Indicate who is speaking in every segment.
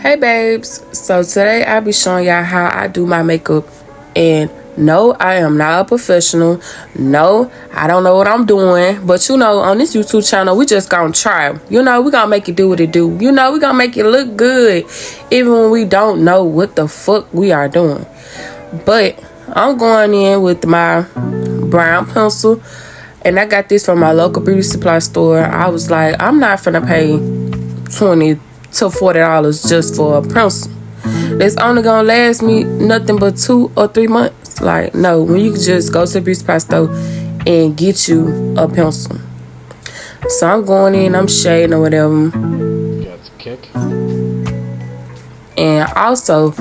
Speaker 1: Hey babes, so today I'll be showing y'all how I do my makeup. And no, I am not a professional. No, I don't know what I'm doing. But you know, on this YouTube channel, we just gonna try. You know, we gonna make it do what it do. You know, we gonna make it look good, even when we don't know what the fuck we are doing. But I'm going in with my brown pencil. And I got this from my local beauty supply store. I was like, I'm not finna pay $20 to $40 just for a pencil. It's only gonna last me nothing but 2 or 3 months. Like, no, when you can just go to the beauty supply store and get you a pencil. So I'm going in, I'm shading or whatever.
Speaker 2: Got the kick.
Speaker 1: And also,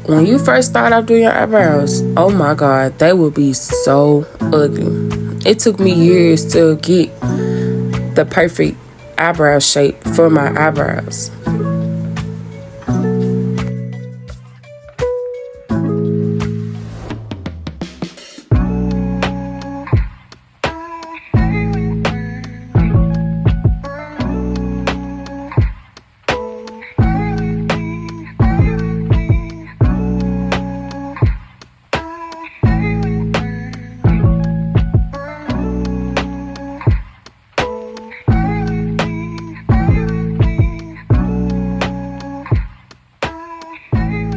Speaker 1: when you first start out doing your eyebrows, oh my god, they will be so ugly. It took me years to get the perfect eyebrow shape for my eyebrows.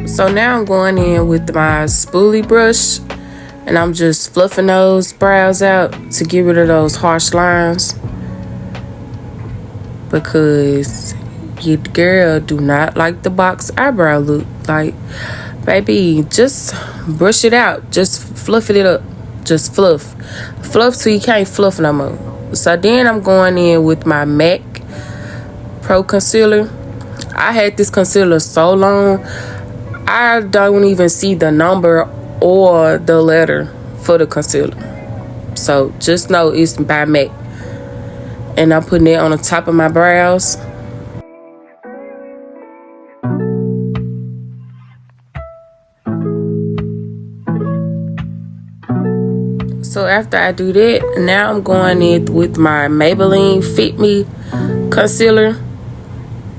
Speaker 1: So now I'm going in with my spoolie brush and I'm just fluffing those brows out to get rid of those harsh lines, because your girl do not like the box eyebrow look. Like, baby, just brush it out, just fluff it up, just fluff till you can't fluff no more. So then I'm going in with my MAC Pro Concealer. I had this concealer so long I don't even see the number or the letter for the concealer. So just know it's by MAC. And I'm putting it on the top of my brows. So after I do that, now I'm going in with my Maybeline Fit Me concealer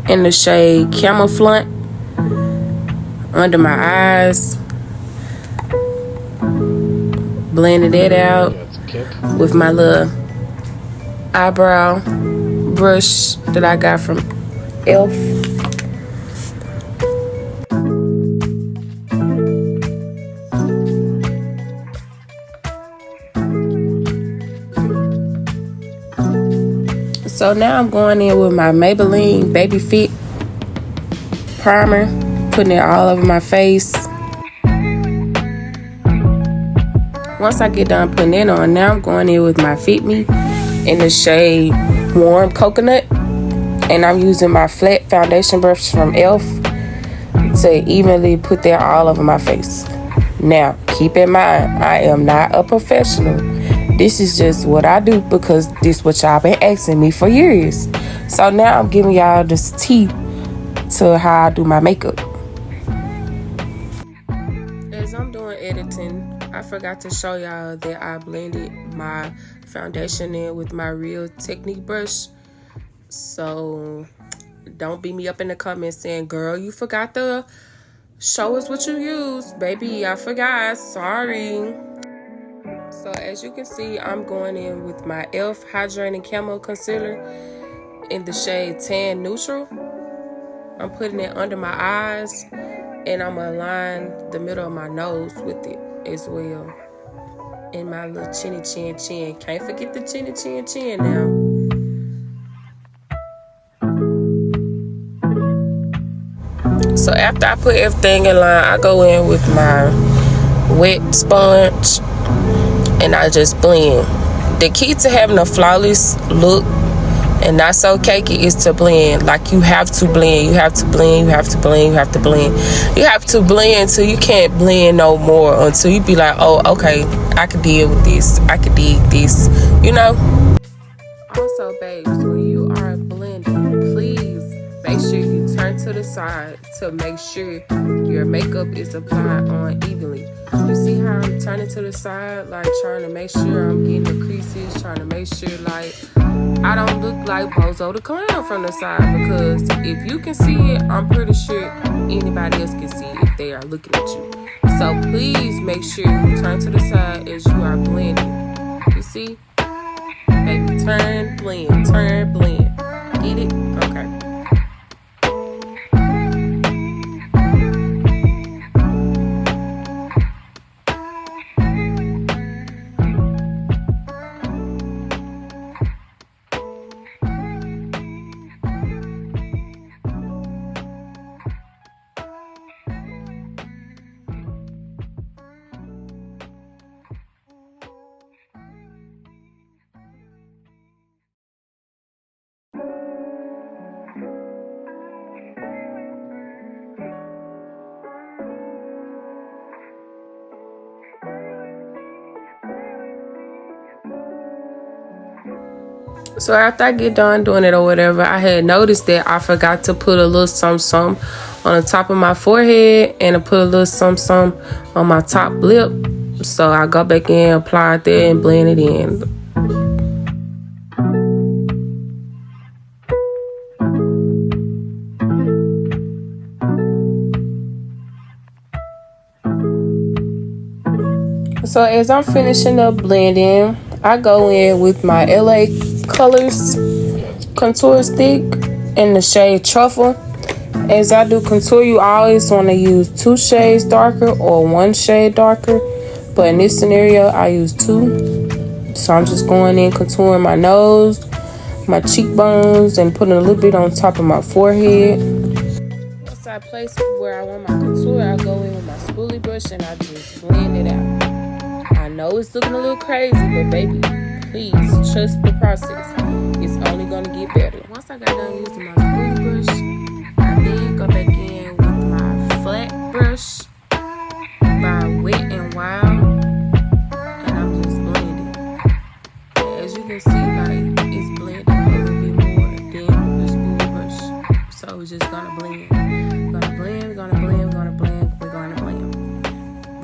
Speaker 1: in the shade Camouflage under my eyes, blending it out with my little eyebrow brush that I got from e.l.f. So now I'm going in with my Maybelline Baby Fit primer, putting it all over my face. Once I get done putting it on, now I'm going in with my Fit Me in the shade Warm Coconut. And I'm using my flat foundation brush from e.l.f. to evenly put that all over my face. Now, keep in mind, I am not a professional. This is just what I do because this is what y'all been asking me for years. So now I'm giving y'all this tea to how I do my makeup. As I'm doing editing, I forgot to show y'all that I blended my foundation in with my Real Technique brush. So don't beat me up in the comments saying, girl, you forgot to show us what you used. Baby, I forgot, sorry. So as you can see, I'm going in with my e.l.f. Hydrating Camo Concealer in the shade Tan Neutral. I'm putting it under my eyes, and I'm going to line the middle of my nose with it as well. And my little chinny chin. Can't forget the chinny chin now. So after I put everything in line, I go in with my wet sponge and I just blend. The key to having a flawless look and not so cakey is to blend. Like, you have to blend. You have to blend. You have to blend. You have to blend. You have to blend till you can't blend no more, until you be like, oh, okay, I can deal with this. I can dig this, you know? Also, babes, when you are blending, please make sure you turn to to the side to make sure your makeup is applied on evenly. You see how I'm turning to the side, like trying to make sure I'm getting the creases, trying to make sure like I don't look like Bozo the Clown from the side, because if you can see it, I'm pretty sure anybody else can see it if they are looking at you. So please make sure you turn to the side as you are blending. You see? Baby, turn, blend, turn, blend. Get it? Okay. So after I get done doing it or whatever, I had noticed that I forgot to put a little some on the top of my forehead and to put a little some on my top lip. So I go back in, apply it there, and blend it in. So as I'm finishing up blending, I go in with my LA Colors contour stick in the shade Truffle. As I do contour, you always want to use 2 shades darker or 1 shade darker, but in this scenario I use 2. So I'm just going in contouring my nose, my cheekbones, and putting a little bit on top of my forehead. Once I place where I want my contour, I go in with my spoolie brush and I just blend it out. I know it's looking a little crazy, but baby, please trust the process. It's only gonna get better. Once I got done using my spoolie brush, I then go back in with my flat brush by Wet n Wild, and I'm just blending. And as you can see, like it's blending a little bit more than the spoolie brush. So we're just gonna blend.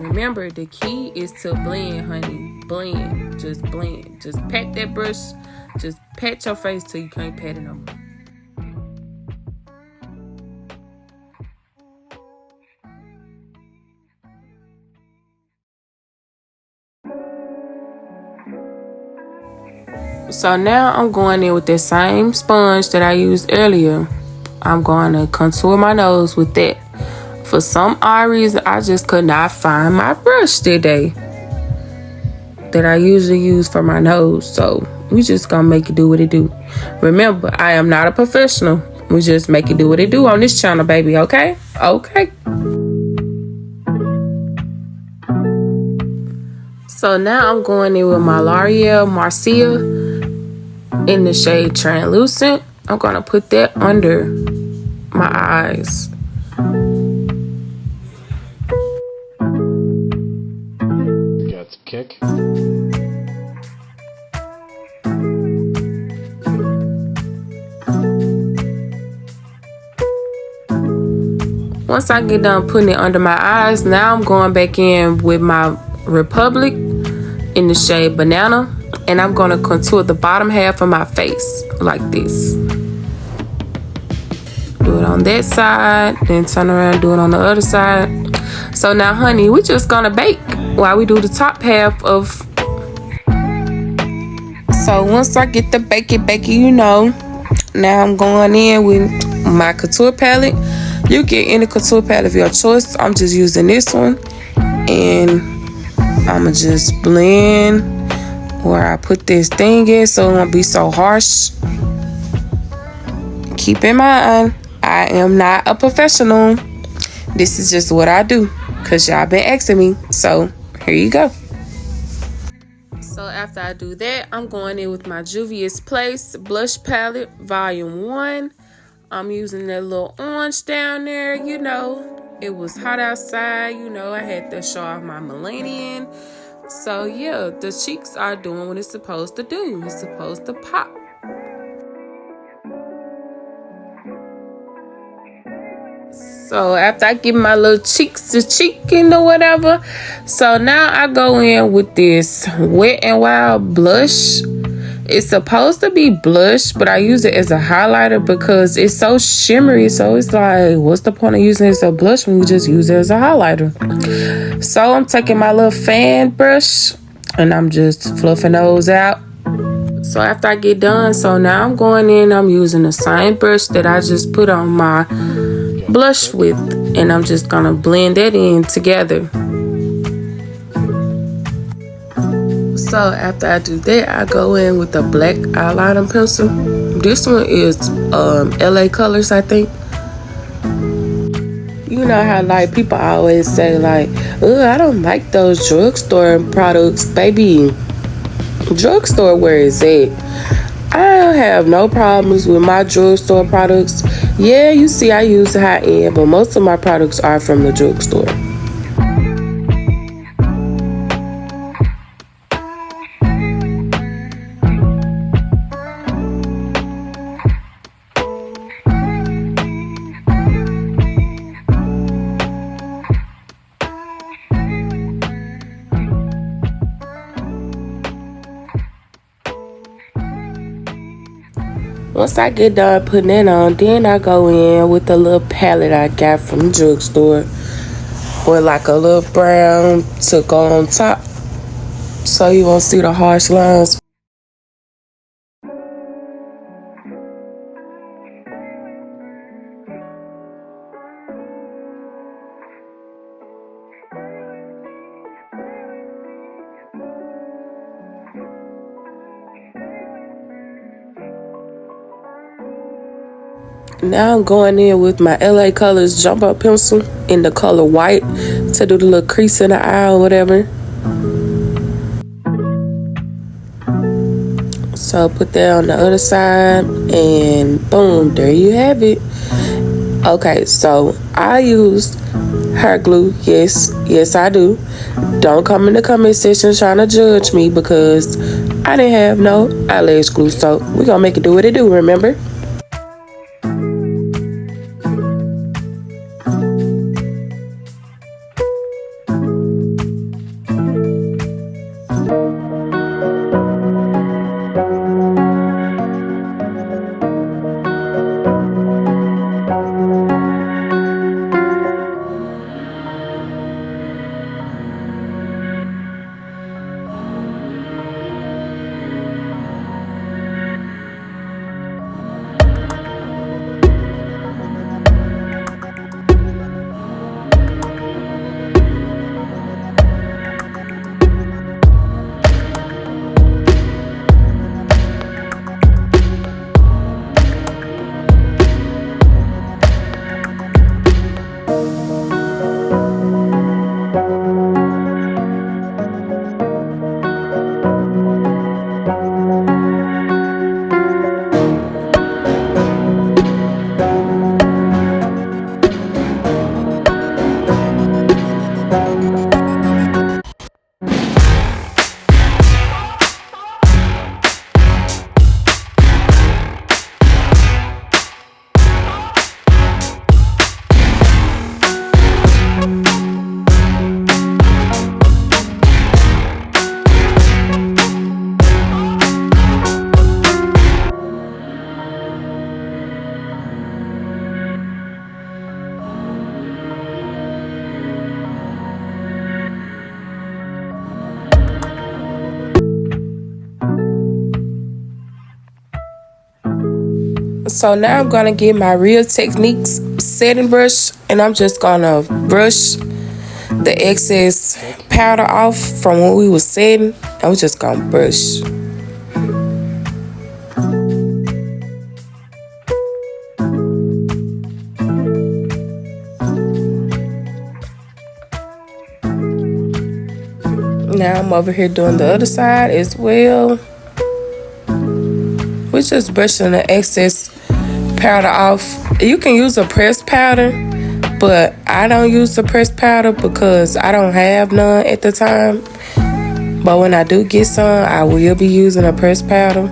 Speaker 1: Remember, the key is to blend, honey. Blend. Just blend. Just pat that brush. Just pat your face till you can't pat it no more. So now I'm going in with the same sponge that I used earlier. I'm going to contour my nose with that. For some odd reason, I just could not find my brush today that I usually use for my nose. So we just gonna make it do what it do. Remember, I am not a professional. We just make it do what it do on this channel, baby, okay? Okay. So now I'm going in with my L'Oreal Mercier in the shade Translucent. I'm gonna put that under my eyes.
Speaker 2: Kick.
Speaker 1: Once I get done putting it under my eyes, now I'm going back in with my Republic in the shade Banana, and I'm going to contour the bottom half of my face like this. Do it on that side, then turn around, do it on the other side. So now, honey, we just gonna bake while we do the top half of. So once I get the bakey, you know, now I'm going in with my contour palette. You get any contour palette of your choice. I'm just using this one, and I'ma just blend where I put this thing in so it won't be so harsh. Keep in mind, I am not a professional. This is just what I do, because y'all been asking me. So here you go. So after I do that, I'm going in with my Juvia's Place blush palette volume 1. I'm using that little orange down there. You know, it was hot outside. You know, I had to show off my Millennium. So yeah, the cheeks are doing what it's supposed to do. It's supposed to pop. So after I give my little cheeks to chicken or whatever, so now I go in with this Wet n Wild blush. It's supposed to be blush, but I use it as a highlighter because it's so shimmery. So it's like, what's the point of using it as a blush when you just use it as a highlighter? So I'm taking my little fan brush and I'm just fluffing those out. So after I get done, so now I'm going in, I'm using the same brush that I just put on my blush with, and I'm just gonna blend that in together. So after I do that, I go in with a black eyeliner pencil. This one is LA Colors, I think. You know how like people always say like, oh, I don't like those drugstore products. Baby, drugstore where is it? I don't have no problems with my drugstore products. Yeah, you see I use high end, but most of my products are from the drugstore. Once I get done putting it on, then I go in with a little palette I got from the drugstore with like a little brown to go on top so you won't see the harsh lines. Now I'm going in with my LA Colors jumbo pencil in the color white to do the little crease in the eye or whatever. So put that on the other side and boom, there you have it. Okay, so I use hair glue. Yes, I do. Don't come in the comment section trying to judge me because I didn't have no eyelash glue. So we're gonna make it do what it do, remember? So now I'm gonna get my Real Techniques setting brush and I'm just gonna brush the excess powder off from when we was setting. I'm just gonna brush. Now I'm over here doing the other side as well. We're just brushing the excess powder off. You can use a pressed powder, but I don't use the pressed powder because I don't have none at the time. But when I do get some, I will be using a pressed powder.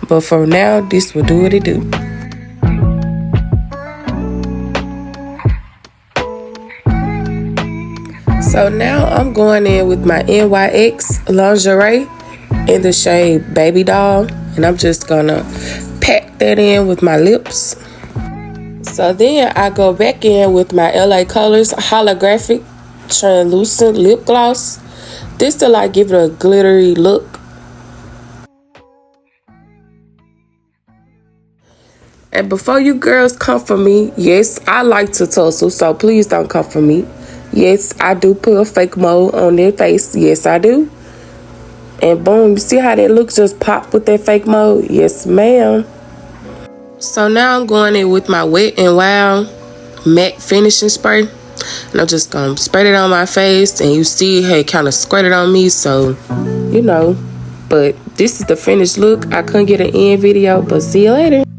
Speaker 1: But for now, this will do what it do. So now I'm going in with my NYX Lingerie in the shade BabyDoll, and I'm just gonna pack that in with my lips. So then I go back in with my LA Colors Holographic Translucent Lip Gloss. This to like give it a glittery look. And before you girls come for me, yes, I like to tussle, so please don't come for me. Yes, I do put a fake mold on their face. Yes, I do. And boom, you see how that look just pop with that fake mold? Yes, ma'am. So now I'm going in with my Wet n Wild matte finishing spray. And I'm just going to spray it on my face. And you see how it kind of squirted on me. So, you know. But this is the finished look. I couldn't get an end video. But see you later.